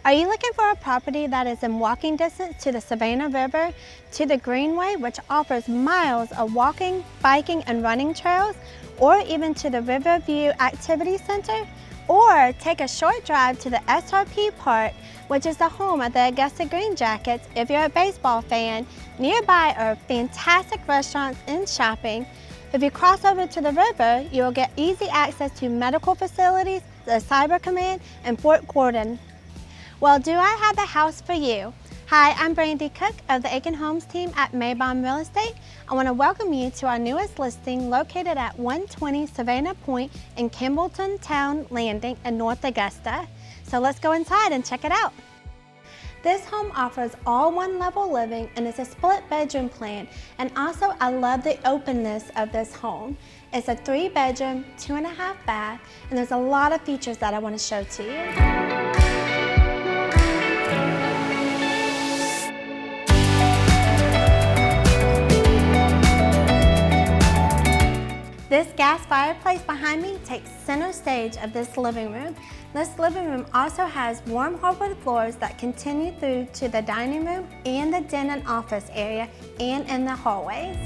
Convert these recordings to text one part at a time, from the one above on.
Are you looking for a property that is in walking distance to the Savannah River, to the Greenway, which offers miles of walking, biking, and running trails, or even to the Riverview Activity Center? Or take a short drive to the SRP Park, which is the home of the Augusta Green Jackets if you're a baseball fan. Nearby are fantastic restaurants and shopping. If you cross over to the river, you will get easy access to medical facilities, the Cyber Command, and Fort Gordon. Well, do I have a house for you? Hi, I'm Brandy Cook of the Aiken Homes team at Maybon Real Estate. I want to welcome you to our newest listing located at 120 Savannah Pointe in Campbellton Towne Landing in North Augusta. So let's go inside and check it out. This home offers all one-level living and is a split bedroom plan. And also, I love the openness of this home. It's a 3-bedroom, 2.5 bath, and there's a lot of features that I want to show to you. This gas fireplace behind me takes center stage of this living room. This living room also has warm hardwood floors that continue through to the dining room and the den and office area and in the hallways.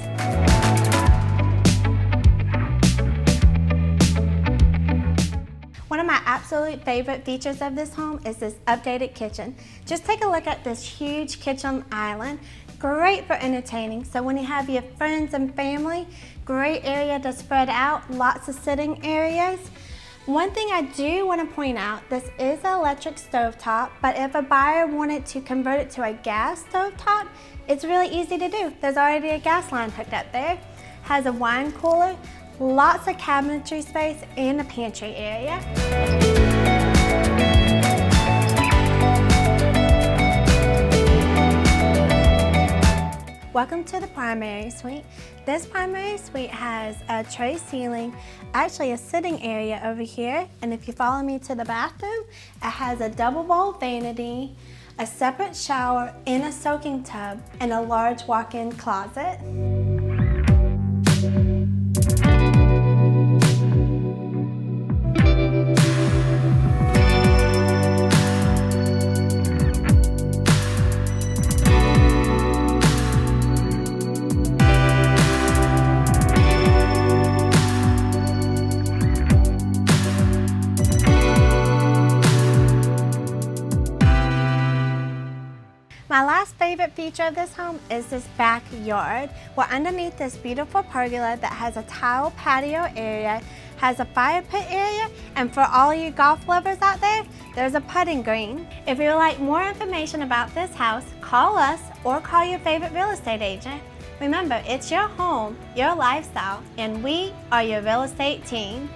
One of my absolute favorite features of this home is this updated kitchen. Just take a look at this huge kitchen island. Great for entertaining, so when you have your friends and family, great area to spread out, lots of sitting areas. One thing I do want to point out, this is an electric stovetop, but if a buyer wanted to convert it to a gas stovetop, it's really easy to do. There's already a gas line hooked up there. Has a wine cooler, lots of cabinetry space, and a pantry area. Welcome to the primary suite. This primary suite has a tray ceiling, actually a sitting area over here, and if you follow me to the bathroom, it has a double bowl vanity, a separate shower, and a soaking tub, and a large walk-in closet. My last favorite feature of this home is this backyard. We're underneath this beautiful pergola that has a tile patio area, has a fire pit area, and for all you golf lovers out there, there's a putting green. If you would like more information about this house, call us or call your favorite real estate agent. Remember, it's your home, your lifestyle, and we are your real estate team.